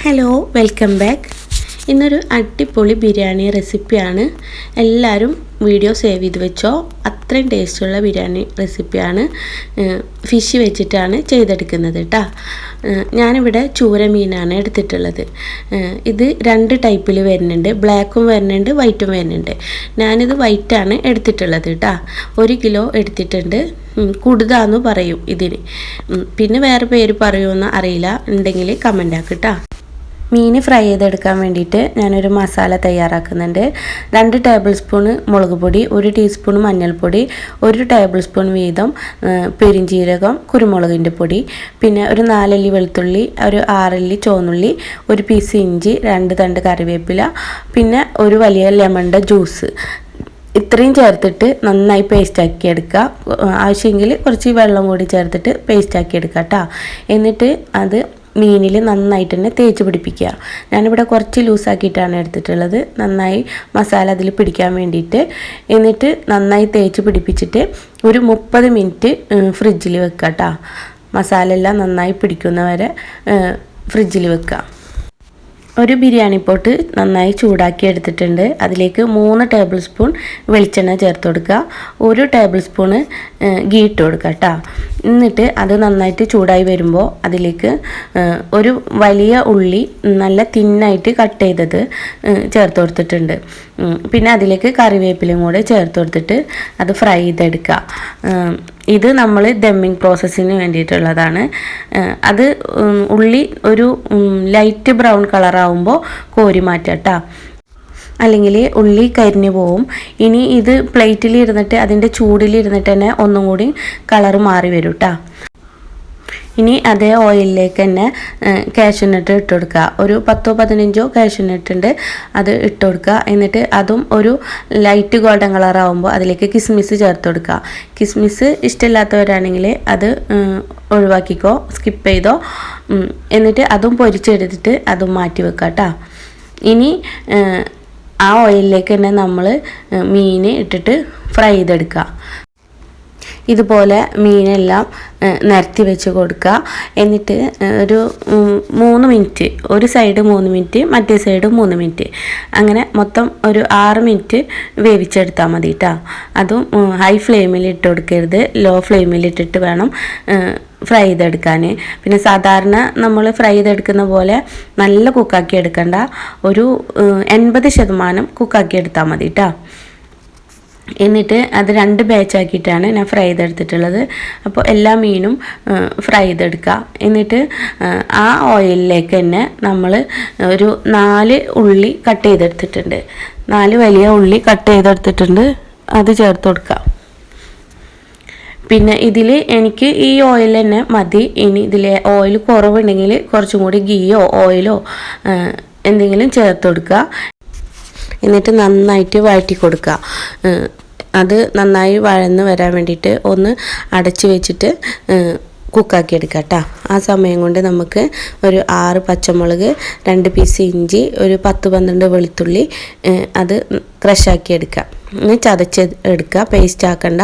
Hello welcome back. ഇന്നൊരു അടിപൊളി ബിരിയാണി റെസിപ്പിയാണ്. എല്ലാവരും വീഡിയോ സേവ് ചെയ്ത് വെച്ചോ. അത്രയും ടേസ്റ്റുള്ള ബിരിയാണി റെസിപ്പിയാണ്. ഫിഷ് വെച്ചിട്ടാണ് ചെയ്തെടുക്കുന്നത് കേട്ടോ. ഞാനിവിടെ ചൂര മീനാണ് എടുത്തിട്ടുള്ളത്. ഇത് രണ്ട് ടൈപ്പിൽ വരുന്നുണ്ട്, ബ്ലാക്കും വരുന്നുണ്ട്, വൈറ്റും വരുന്നുണ്ട്. ഞാനിത് വൈറ്റാണ് എടുത്തിട്ടുള്ളത് കേട്ടോ. 1 കിലോ എടുത്തിട്ടുണ്ട്. കൂടുതലാന്ന് പറയും ഇതിന്, പിന്നെ വേറെ പേര് പറയുമെന്ന് അറിയില്ല, ഉണ്ടെങ്കിൽ കമൻ്റ് ആക്ക് കേട്ടോ. മീൻ ഫ്രൈ ചെയ്തെടുക്കാൻ വേണ്ടിയിട്ട് ഞാനൊരു മസാല തയ്യാറാക്കുന്നുണ്ട്. 2 ടേബിൾ സ്പൂൺ മുളക് പൊടി, 1 ടീസ്പൂൺ മഞ്ഞൾപ്പൊടി, 1 ടേബിൾ സ്പൂൺ വീതം പെരിഞ്ജീരകം, കുരുമുളകിൻ്റെ പൊടി, പിന്നെ ഒരു 4 അല്ലി വെളുത്തുള്ളി, ഒരു 6 അല്ലി ചുവന്നുള്ളി, 1 പീസ് ഇഞ്ചി, 2 തണ്ട് കറിവേപ്പില, പിന്നെ ഒരു വലിയ ലെമണിൻ്റെ ജ്യൂസ്. ഇത്രയും ചേർത്തിട്ട് നന്നായി പേസ്റ്റാക്കി എടുക്കുക. ആവശ്യമെങ്കിൽ കുറച്ച് വെള്ളം കൂടി ചേർത്തിട്ട് പേസ്റ്റാക്കി എടുക്കുക കേട്ടോ. എന്നിട്ട് അത് മീനിൽ നന്നായിട്ട് തന്നെ തേച്ച് പിടിപ്പിക്കുക. ഞാനിവിടെ കുറച്ച് ലൂസാക്കിയിട്ടാണ് എടുത്തിട്ടുള്ളത്, നന്നായി മസാല അതിൽ പിടിക്കാൻ വേണ്ടിയിട്ട്. എന്നിട്ട് നന്നായി തേച്ച് പിടിപ്പിച്ചിട്ട് ഒരു 30 മിനിറ്റ് ഫ്രിഡ്ജിൽ വെക്കുക കേട്ടോ. മസാല എല്ലാം നന്നായി പിടിക്കുന്നവരെ ഫ്രിഡ്ജിൽ വെക്കുക. ഒരു ബിരിയാണി പോട്ട് നന്നായി ചൂടാക്കി എടുത്തിട്ടുണ്ട്. അതിലേക്ക് 3 ടേബിൾ സ്പൂൺ വെളിച്ചെണ്ണ ചേർത്ത് കൊടുക്കുക, 1 ടേബിൾ സ്പൂണ് ഗീ ഇട്ട് കൊടുക്കുക കേട്ടോ. എന്നിട്ട് അത് നന്നായിട്ട് ചൂടായി വരുമ്പോൾ അതിലേക്ക് ഒരു വലിയ ഉള്ളി നല്ല തിന്നായിട്ട് കട്ട് ചെയ്തത് ചേർത്ത് കൊടുത്തിട്ടുണ്ട്. പിന്നെ അതിലേക്ക് കറിവേപ്പിലയും കൂടെ ചേർത്ത് കൊടുത്തിട്ട് അത് ഫ്രൈ ചെയ്തെടുക്കുക. ഇത് നമ്മൾ ദമ്മിങ് പ്രോസസ്സിന് വേണ്ടിയിട്ടുള്ളതാണ്. അത് ഉള്ളി ഒരു ലൈറ്റ് ബ്രൗൺ കളറാവുമ്പോൾ കോരി മാറ്റാം കേട്ടോ, അല്ലെങ്കിൽ ഉള്ളി കരിഞ്ഞു പോവും. ഇനി ഇത് പ്ലേറ്റിൽ ഇരുന്നിട്ട് അതിൻ്റെ ചൂടിലിരുന്നിട്ട് തന്നെ ഒന്നും കൂടി കളറ് മാറി വരും കേട്ടോ. ഇനി അതേ ഓയിലിലേക്ക് തന്നെ കാഷ്യൂനട്ട് ഇട്ട് കൊടുക്കുക. ഒരു 10-15 കാഷ്യൂനട്ട് ഉണ്ട്, അത് ഇട്ട് കൊടുക്കുക. എന്നിട്ട് അതും ഒരു ലൈറ്റ് ഗോൾഡൻ കളറാകുമ്പോൾ അതിലേക്ക് കിസ്മിസ് ചേർത്ത് കൊടുക്കുക. കിസ്മിസ് ഇഷ്ടമില്ലാത്തവരാണെങ്കിൽ അത് ഒഴിവാക്കിക്കോ, സ്കിപ്പ് ചെയ്തോ. എന്നിട്ട് അതും പൊരിച്ചെടുത്തിട്ട് അതും മാറ്റി വെക്കുക കേട്ടോ. ഇനി ആ ഓയിലിലേക്ക് തന്നെ നമ്മൾ മീൻ ഇട്ടിട്ട് ഫ്രൈ ചെയ്തെടുക്കുക. ഇതുപോലെ മീനെല്ലാം നിരത്തി വെച്ച് കൊടുക്കുക. എന്നിട്ട് ഒരു 3 മിനിറ്റ്, ഒരു സൈഡ് 3 മിനിറ്റ്, മറ്റേ സൈഡ് 3 മിനിറ്റ്, അങ്ങനെ മൊത്തം ഒരു 6 മിനിറ്റ് വേവിച്ചെടുത്താൽ മതി കേട്ടോ. അതും ഹൈ ഫ്ലെയിമിൽ ഇട്ട് കൊടുക്കരുത്, ലോ ഫ്ലെയിമിൽ ഇട്ടിട്ട് വേണം ഫ്രൈ ചെയ്തെടുക്കാൻ. പിന്നെ സാധാരണ നമ്മൾ ഫ്രൈ ചെയ്തെടുക്കുന്ന പോലെ നല്ല കുക്കാക്കി എടുക്കണ്ട, ഒരു 80% കുക്കാക്കി എടുത്താൽ മതി കേട്ടോ. എന്നിട്ട് അത് 2 ബാച്ചാക്കിയിട്ടാണ് ഞാൻ ഫ്രൈ ചെയ്തെടുത്തിട്ടുള്ളത്. അപ്പോൾ എല്ലാ മീനും ഫ്രൈ ചെയ്തെടുക്കുക. എന്നിട്ട് ആ ഓയിലിലേക്ക് തന്നെ നമ്മൾ ഒരു 4 ഉള്ളി കട്ട് ചെയ്തെടുത്തിട്ടുണ്ട്, 4 വലിയ ഉള്ളി കട്ട് ചെയ്തെടുത്തിട്ടുണ്ട്, അത് ചേർത്ത് കൊടുക്കുക. പിന്നെ ഇതിൽ എനിക്ക് ഈ ഓയിൽ തന്നെ മതി. ഇനി ഇതിൽ ഓയിൽ കുറവുണ്ടെങ്കിൽ കുറച്ചും കൂടി ഗീയോ ഓയിലോ എന്തെങ്കിലും ചേർത്ത് കൊടുക്കുക. എന്നിട്ട് നന്നായിട്ട് വഴറ്റി കൊടുക്കുക. അത് നന്നായി വഴന്ന് വരാൻ വേണ്ടിയിട്ട് ഒന്ന് അടച്ച് വെച്ചിട്ട് കുക്കാക്കി എടുക്കുക കേട്ടോ. ആ സമയം കൊണ്ട് നമുക്ക് ഒരു 6 പച്ചമുളക്, 2 പീസ് ഇഞ്ചി, ഒരു 10-12 വെളുത്തുള്ളി അത് ക്രഷാക്കി എടുക്കുക. ചതച്ച് എടുക്കുക, പേസ്റ്റ് ആക്കണ്ട.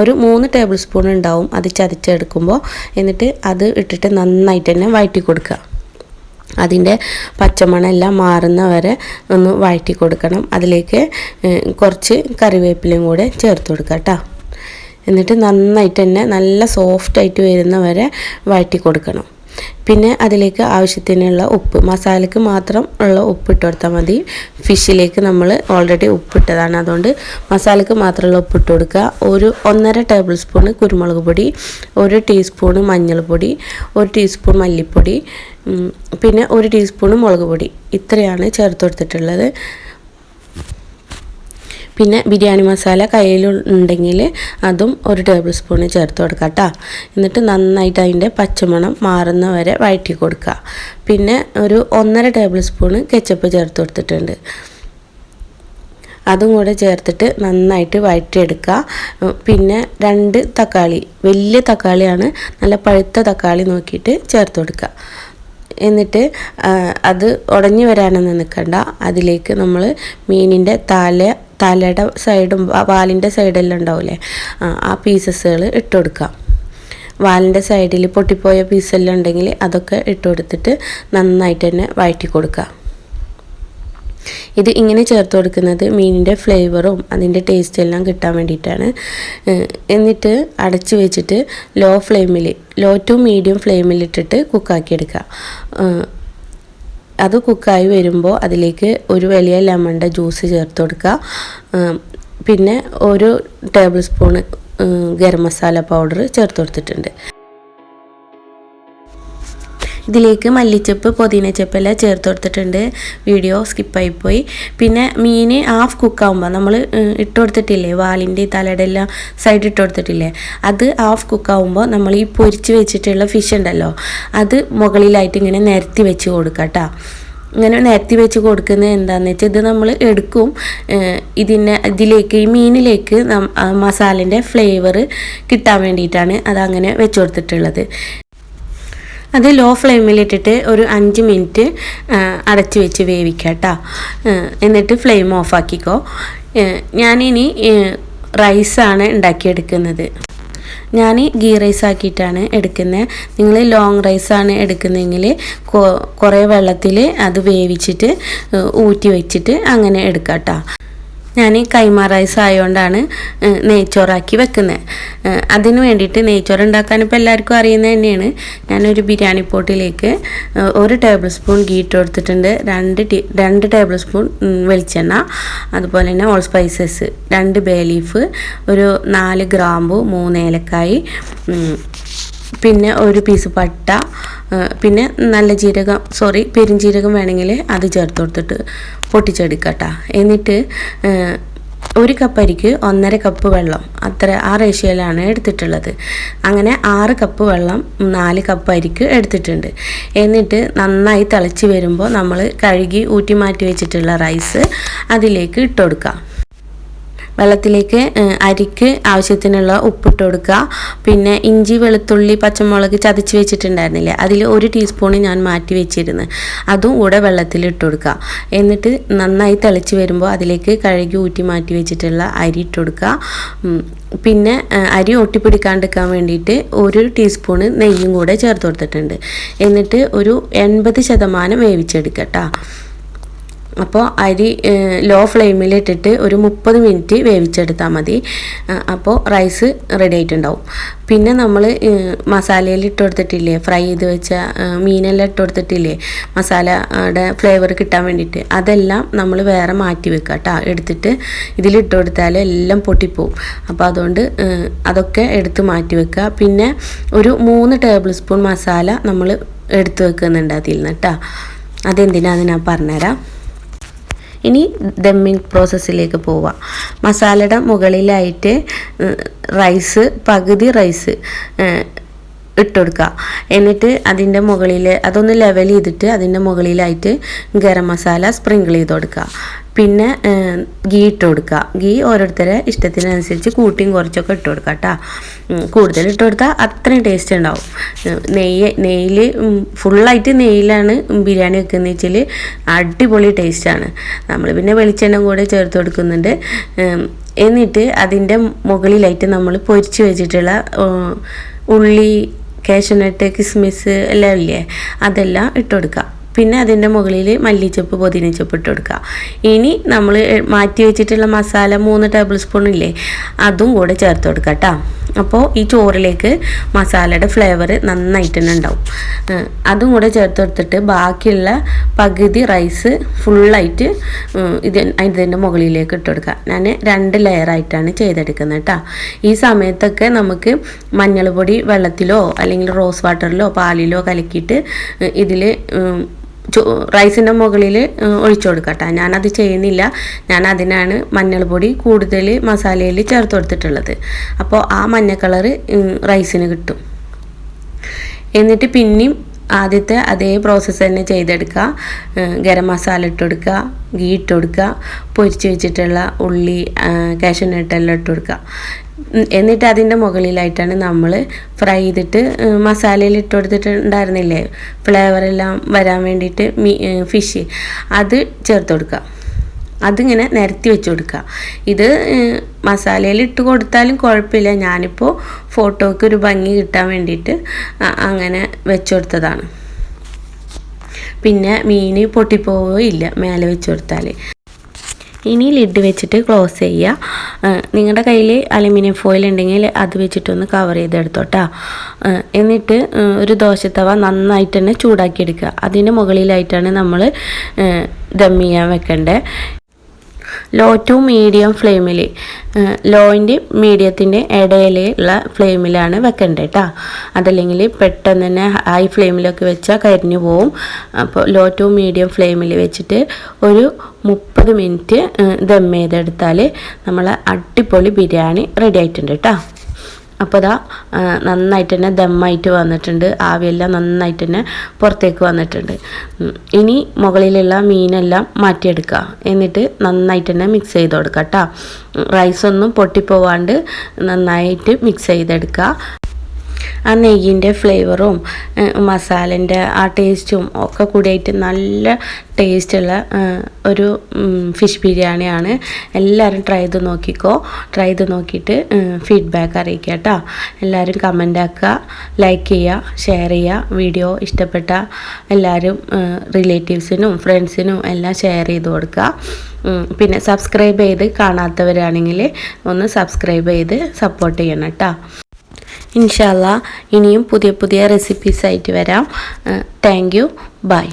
ഒരു 3 ടേബിൾ സ്പൂൺ ഉണ്ടാവും അത് ചതച്ചെടുക്കുമ്പോൾ. എന്നിട്ട് അത് ഇട്ടിട്ട് നന്നായിട്ട് തന്നെ വഴറ്റി കൊടുക്കുക. അതിൻ്റെ പച്ചമണം എല്ലാം മാറുന്ന വരെ ഒന്ന് വഴറ്റി കൊടുക്കണം. അതിലേക്ക് കുറച്ച് കറിവേപ്പിലയും കൂടെ ചേർത്ത് കൊടുക്കുക കേട്ടോ. എന്നിട്ട് നന്നായിട്ട് തന്നെ നല്ല സോഫ്റ്റായിട്ട് വരുന്ന വരെ വഴറ്റി കൊടുക്കണം. പിന്നെ അതിലേക്ക് ആവശ്യത്തിനുള്ള ഉപ്പ്, മസാലയ്ക്ക് മാത്രം ഉള്ള ഉപ്പ് ഇട്ട് കൊടുത്താൽ മതി. ഫിഷിലേക്ക് നമ്മൾ ഓൾറെഡി ഉപ്പിട്ടതാണ്, അതുകൊണ്ട് മസാലയ്ക്ക് മാത്രമുള്ള ഉപ്പ് ഇട്ട് കൊടുക്കുക. ഒരു 1.5 ടേബിൾ സ്പൂൺ കുരുമുളക് പൊടി, 1 ടീസ്പൂൺ മഞ്ഞൾപ്പൊടി, 1 ടീസ്പൂൺ മല്ലിപ്പൊടി, പിന്നെ 1 ടീസ്പൂൺ മുളക് പൊടി, ഇത്രയാണ് ചേർത്ത് കൊടുത്തിട്ടുള്ളത്. പിന്നെ ബിരിയാണി മസാല കയ്യിലുണ്ടെങ്കിൽ അതും 1 ടേബിൾ സ്പൂൺ ചേർത്ത് കൊടുക്കുക കേട്ടോ. എന്നിട്ട് നന്നായിട്ട് അതിൻ്റെ പച്ചമണം മാറുന്ന വരെ വഴറ്റി കൊടുക്കുക. പിന്നെ ഒരു 1.5 ടേബിൾ സ്പൂൺ കെച്ചപ്പ് ചേർത്ത് കൊടുത്തിട്ടുണ്ട്, അതും കൂടെ ചേർത്തിട്ട് നന്നായിട്ട് വഴറ്റിയെടുക്കുക. പിന്നെ 2 തക്കാളി, വലിയ തക്കാളിയാണ്, നല്ല പഴുത്ത തക്കാളി നോക്കിയിട്ട് ചേർത്ത് കൊടുക്കുക. എന്നിട്ട് അത് ഉടഞ്ഞു വരാനൊന്നും നിൽക്കണ്ട. അതിലേക്ക് നമ്മൾ മീനിൻ്റെ തലയുടെ സൈഡും വാലിൻ്റെ സൈഡെല്ലാം ഉണ്ടാവില്ലേ, ആ പീസസുകൾ ഇട്ട് കൊടുക്കാം. വാലിൻ്റെ സൈഡിൽ പൊട്ടിപ്പോയ പീസെല്ലാം ഉണ്ടെങ്കിൽ അതൊക്കെ ഇട്ട് കൊടുത്തിട്ട് നന്നായിട്ട് തന്നെ വഴറ്റി കൊടുക്കുക. ഇത് ഇങ്ങനെ ചേർത്ത് കൊടുക്കുന്നത് മീനിൻ്റെ ഫ്ലേവറും അതിൻ്റെ ടേസ്റ്റ് എല്ലാം കിട്ടാൻ വേണ്ടിയിട്ടാണ്. എന്നിട്ട് അടച്ച് വെച്ചിട്ട് ലോ ടു മീഡിയം ഫ്ലെയിമിലിട്ടിട്ട് കുക്കാക്കിയെടുക്കുക. അത് കുക്കായി വരുമ്പോൾ അതിലേക്ക് ഒരു വലിയ ലെമണിൻ്റെ ജ്യൂസ് ചേർത്ത് കൊടുക്കുക. പിന്നെ 1 table spoon garam masala powder ചേർത്ത് കൊടുത്തിട്ടുണ്ട്. ഇതിലേക്ക് മല്ലിച്ചപ്പ് പുതിനച്ചപ്പ് എല്ലാം ചേർത്ത് കൊടുത്തിട്ടുണ്ട്. വീഡിയോ സ്കിപ്പായിപ്പോയി. പിന്നെ മീൻ ഹാഫ് കുക്കാവുമ്പോൾ നമ്മൾ ഇട്ട് കൊടുത്തിട്ടില്ലേ, വാലിൻ്റെ തലയുടെ എല്ലാം സൈഡ് ഇട്ട് കൊടുത്തിട്ടില്ലേ, അത് ഹാഫ് കുക്കാവുമ്പോൾ നമ്മൾ ഈ പൊരിച്ച് വെച്ചിട്ടുള്ള ഫിഷ് ഉണ്ടല്ലോ അത് മുകളിലായിട്ട് ഇങ്ങനെ നിരത്തി വെച്ച് കൊടുക്കാം കേട്ടോ. ഇങ്ങനെ നിരത്തി വെച്ച് കൊടുക്കുന്നത് എന്താണെന്ന് വെച്ചാൽ ഇത് നമ്മൾ എടുക്കും, ഇതിലേക്ക് ഈ മീനിലേക്ക് മസാലേൻ്റെ ഫ്ലേവർ കിട്ടാൻ വേണ്ടിയിട്ടാണ് അതങ്ങനെ വെച്ച് കൊടുത്തിട്ടുള്ളത്. അത് ലോ ഫ്ലെയിമിലിട്ടിട്ട് ഒരു 5 മിനിറ്റ് അടച്ച് വെച്ച് വേവിക്കുക കേട്ടോ. എന്നിട്ട് ഫ്ലെയിം ഓഫാക്കിക്കോ. ഞാനിനി റൈസാണ് ഉണ്ടാക്കിയെടുക്കുന്നത്. ഞാൻ ഗീ റൈസ് ആക്കിയിട്ടാണ് എടുക്കുന്നത്. നിങ്ങൾ ലോങ് റൈസാണ് എടുക്കുന്നതെങ്കിൽ കുറേ വെള്ളത്തിൽ അത് വേവിച്ചിട്ട് ഊറ്റി വെച്ചിട്ട് അങ്ങനെ എടുക്കാം കേട്ടോ. ഞാൻ കൈമ റൈസ് ആയതുകൊണ്ടാണ് നെയ്ച്ചോറാക്കി വെക്കുന്നത്. അതിന് വേണ്ടിയിട്ട് നെയ്ച്ചോറ് ഉണ്ടാക്കാൻ ഇപ്പോൾ എല്ലാവർക്കും അറിയുന്നത് തന്നെയാണ്. ഞാനൊരു ബിരിയാണി പോട്ടിലേക്ക് 1 ടേബിൾ സ്പൂൺ ഗീ ഇട്ട് കൊടുത്തിട്ടുണ്ട്. 2 ടേബിൾ സ്പൂൺ വെളിച്ചെണ്ണ, അതുപോലെ തന്നെ ഓൾ സ്പൈസസ് 2 ബേ ലീഫ്, ഒരു 4 ഗ്രാമ്പു, 3 ഏലക്കായി, പിന്നെ 1 പീസ് പട്ട, പിന്നെ പെരിഞ്ജീരകം വേണമെങ്കിൽ അത് ചേർത്ത് കൊടുത്തിട്ട് പൊട്ടിച്ചെടുക്കട്ടോ. എന്നിട്ട് 1 കപ്പ് അരിക്ക് 1.5 കപ്പ് വെള്ളം, ആ റേഷ്യോയിലാണ് എടുത്തിട്ടുള്ളത്. അങ്ങനെ 6 കപ്പ് വെള്ളം 4 കപ്പ് അരിക്ക് എടുത്തിട്ടുണ്ട്. എന്നിട്ട് നന്നായി തിളച്ച് വരുമ്പോൾ നമ്മൾ കഴുകി ഊറ്റി മാറ്റി വെച്ചിട്ടുള്ള റൈസ് അതിലേക്ക് ഇട്ട് കൊടുക്കുക. വെള്ളത്തിലേക്ക് അരിക്ക് ആവശ്യത്തിനുള്ള ഉപ്പിട്ട് കൊടുക്കുക. പിന്നെ ഇഞ്ചി, വെളുത്തുള്ളി, പച്ചമുളക് ചതച്ച് വെച്ചിട്ടുണ്ടായിരുന്നില്ലേ, അതിൽ 1 ടീസ്പൂൺ ഞാൻ മാറ്റി വെച്ചിരുന്നു, അതും കൂടെ വെള്ളത്തിൽ ഇട്ട് കൊടുക്കുക. എന്നിട്ട് നന്നായി തിളച്ച് വരുമ്പോൾ അതിലേക്ക് കഴുകി ഊറ്റി മാറ്റി വെച്ചിട്ടുള്ള അരി ഇട്ട് കൊടുക്കുക. പിന്നെ അരി ഒട്ടിപ്പിടിക്കാണ്ടിരിക്കാൻ വേണ്ടിയിട്ട് 1 ടീസ്പൂണ് നെയ്യും കൂടെ ചേർത്ത് കൊടുത്തിട്ടുണ്ട്. എന്നിട്ട് ഒരു 80% വേവിച്ചെടുക്കുക കേട്ടോ. അപ്പോൾ അരി ലോ ഫ്ലെയിമിലിട്ടിട്ട് ഒരു 30 മിനിറ്റ് വേവിച്ചെടുത്താൽ മതി. അപ്പോൾ റൈസ് റെഡി ആയിട്ടുണ്ടാവും. പിന്നെ നമ്മൾ മസാലയിൽ ഇട്ട് കൊടുത്തിട്ടില്ലേ, ഫ്രൈ ചെയ്ത് വെച്ച മീനെല്ലാം ഇട്ട് കൊടുത്തിട്ടില്ലേ മസാലയുടെ ഫ്ലേവർ കിട്ടാൻ വേണ്ടിയിട്ട്, അതെല്ലാം നമ്മൾ വേറെ മാറ്റി വെക്കുക കേട്ടോ. എടുത്തിട്ട് ഇതിലിട്ട് കൊടുത്താൽ എല്ലാം പൊട്ടിപ്പോവും. അപ്പോൾ അതുകൊണ്ട് അതൊക്കെ എടുത്ത് മാറ്റി വെക്കുക. പിന്നെ ഒരു 3 ടേബിൾ സ്പൂൺ മസാല നമ്മൾ എടുത്ത് വെക്കുന്നുണ്ട് അതിൽ നിന്ന് കേട്ടോ. അതെന്തിനാന്ന് ഞാൻ പറഞ്ഞുതരാം. ഇനി ദമ്മിങ് പ്രോസസ്സിലേക്ക് പോവാം. മസാലയുടെ മുകളിലായിട്ട് പകുതി റൈസ് ഇട്ട് കൊടുക്കുക. എന്നിട്ട് അതിൻ്റെ മുകളിൽ അതൊന്ന് ലെവൽ ചെയ്തിട്ട് അതിൻ്റെ മുകളിലായിട്ട് ഗരം മസാല സ്പ്രിങ്കിൾ ചെയ്ത് കൊടുക്കുക. പിന്നെ ഗീ ഇട്ട് കൊടുക്കുക. ഗീ ഓരോരുത്തരെ ഇഷ്ടത്തിനനുസരിച്ച് കൂട്ടിയും കുറച്ചൊക്കെ ഇട്ട് കൊടുക്കുക കേട്ടോ. കൂടുതൽ ഇട്ട് കൊടുത്താൽ അത്രയും ടേസ്റ്റ് ഉണ്ടാവും. നെയ്യിൽ ഫുള്ളായിട്ട് നെയ്യിലാണ് ബിരിയാണി വെക്കുന്നത് വെച്ചാൽ അടിപൊളി ടേസ്റ്റാണ്. നമ്മൾ പിന്നെ വെളിച്ചെണ്ണ കൂടെ ചേർത്ത് കൊടുക്കുന്നുണ്ട്. എന്നിട്ട് അതിൻ്റെ മുകളിലായിട്ട് നമ്മൾ പൊരിച്ച് വെച്ചിട്ടുള്ള ഉള്ളി, കാഷ്യൂനട്ട്, കിസ്മിസ് എല്ലാം ഇല്ലേ, അതെല്ലാം ഇട്ട് കൊടുക്കുക. പിന്നെ അതിൻ്റെ മുകളിൽ മല്ലിച്ചപ്പ്, പുതിനച്ചപ്പ് ഇട്ട് കൊടുക്കുക. ഇനി നമ്മൾ മാറ്റി വെച്ചിട്ടുള്ള മസാല 3 ടേബിൾ സ്പൂൺ ഇല്ലേ, അതും കൂടെ ചേർത്ത് കൊടുക്കുക കേട്ടോ. അപ്പോൾ ഈ ചോറിലേക്ക് മസാലയുടെ ഫ്ലേവർ നന്നായിട്ട് തന്നെ ഉണ്ടാവും. അതും കൂടെ ചേർത്ത് കൊടുത്തിട്ട് ബാക്കിയുള്ള പകുതി റൈസ് ഫുള്ളായിട്ട് ഇതിൻ്റെ മുകളിലേക്ക് ഇട്ട് കൊടുക്കുക. ഞാൻ 2 ലെയറായിട്ടാണ് ചെയ്തെടുക്കുന്നത് കേട്ടോ. ഈ സമയത്തൊക്കെ നമുക്ക് മഞ്ഞൾപ്പൊടി വെള്ളത്തിലോ അല്ലെങ്കിൽ റോസ് വാട്ടറിലോ പാലിലോ കലക്കിയിട്ട് ഇതിൽ റൈസിൻ്റെ മുകളിൽ ഒഴിച്ചു കൊടുക്കട്ടെ. ഞാനത് ചെയ്യുന്നില്ല. ഞാൻ അതിനാണ് മഞ്ഞൾപ്പൊടി കൂടുതൽ മസാലയിൽ ചേർത്ത് കൊടുത്തിട്ടുള്ളത്. അപ്പോൾ ആ മഞ്ഞ കളറ് റൈസിന് കിട്ടും. എന്നിട്ട് പിന്നെയും ആദ്യത്തെ അതേ പ്രോസസ്സ് തന്നെ ചെയ്തെടുക്കുക. ഗരം മസാല ഇട്ട് കൊടുക്കുക, ഗീ ഇട്ട് കൊടുക്കുക, പൊരിച്ച് വെച്ചിട്ടുള്ള ഉള്ളി, കാഷ്യൂനട്ട് എല്ലാം ഇട്ട് കൊടുക്കുക. എന്നിട്ട് അതിൻ്റെ മുകളിലായിട്ടാണ് നമ്മൾ ഫ്രൈ ചെയ്തിട്ട് മസാലയിൽ ഇട്ട് കൊടുത്തിട്ടുണ്ടായിരുന്നില്ലേ ഫ്ലേവറെല്ലാം വരാൻ വേണ്ടിയിട്ട് ഫിഷ്, അത് ചേർത്ത് കൊടുക്കുക. അതിങ്ങനെ നിരത്തി വെച്ച് കൊടുക്കുക. ഇത് മസാലയിൽ ഇട്ട് കൊടുത്താലും കുഴപ്പമില്ല. ഞാനിപ്പോൾ ഫോട്ടോയ്ക്ക് ഒരു ഭംഗി കിട്ടാൻ വേണ്ടിയിട്ട് അങ്ങനെ വെച്ച് കൊടുത്തതാണ്. പിന്നെ മീൻ പൊട്ടിപ്പോവുകയില്ല മേലെ വെച്ച് കൊടുത്താൽ. ഇനി ലിഡ് വെച്ചിട്ട് ക്ലോസ് ചെയ്യുക. നിങ്ങളുടെ കയ്യിൽ അലുമിനിയം ഫോയിൽ ഉണ്ടെങ്കിൽ അത് വെച്ചിട്ടൊന്ന് കവർ ചെയ്തെടുത്തോട്ടോ. എന്നിട്ട് ഒരു ദോശത്തവ നന്നായിട്ട് തന്നെ ചൂടാക്കിയെടുക്കുക. അതിന് മുകളിലായിട്ടാണ് നമ്മൾ ദം ചെയ്യാൻ വെക്കേണ്ടത്. ലോ ടു മീഡിയം ഫ്ലെയിമിൽ, ലോയിൻ്റെ മീഡിയത്തിൻ്റെ ഇടയിലുള്ള ഫ്ലെയിമിലാണ് വെക്കേണ്ടത് കേട്ടോ. അതല്ലെങ്കിൽ പെട്ടെന്ന് തന്നെ ഹൈ ഫ്ലെയിമിലൊക്കെ വെച്ചാൽ കരിഞ്ഞു പോവും. അപ്പോൾ ലോ ടു മീഡിയം ഫ്ലെയിമിൽ വെച്ചിട്ട് ഒരു 30 മിനിറ്റ് ദം ചെയ്തെടുത്താൽ നമ്മളെ അടിപൊളി ബിരിയാണി റെഡി ആയിട്ടുണ്ട് കേട്ടോ. അപ്പോൾ ഇതാ നന്നായിട്ട് തന്നെ ദമ്മായിട്ട് വന്നിട്ടുണ്ട്. ആവിയെല്ലാം നന്നായിട്ട് തന്നെ പുറത്തേക്ക് വന്നിട്ടുണ്ട്. ഇനി മുകളിലുള്ള മീനെല്ലാം മാറ്റിയെടുക്കുക. എന്നിട്ട് നന്നായിട്ട് തന്നെ മിക്സ് ചെയ്ത് കൊടുക്കുക കേട്ടോ. റൈസൊന്നും പൊട്ടിപ്പോവാണ്ട് നന്നായിട്ട് മിക്സ് ചെയ്തെടുക്കുക. ആ നെയ്യിൻ്റെ ഫ്ലേവറും മസാലേൻ്റെ ആ ടേസ്റ്റും ഒക്കെ കൂടിയായിട്ട് നല്ല ടേസ്റ്റുള്ള ഒരു ഫിഷ് ബിരിയാണിയാണ്. എല്ലാവരും ട്രൈ ചെയ്ത് നോക്കിക്കോ. ട്രൈ ചെയ്ത് നോക്കിയിട്ട് ഫീഡ്ബാക്ക് അറിയിക്കുക കേട്ടോ. എല്ലാവരും കമൻ്റ് ആക്കുക, ലൈക്ക് ചെയ്യുക, ഷെയർ ചെയ്യുക. വീഡിയോ ഇഷ്ടപ്പെട്ട എല്ലാവരും റിലേറ്റീവ്സിനും ഫ്രണ്ട്സിനും എല്ലാം ഷെയർ ചെയ്ത് കൊടുക്കുക. പിന്നെ സബ്സ്ക്രൈബ് ചെയ്ത് കാണാത്തവരാണെങ്കിൽ ഒന്ന് സബ്സ്ക്രൈബ് ചെയ്ത് സപ്പോർട്ട് ചെയ്യണം കേട്ടോ. ഇൻഷാ അല്ലാ ഇനിയും പുതിയ പുതിയ റെസിപ്പീസ് ആയിട്ട് വരാം. Thank you. ബൈ.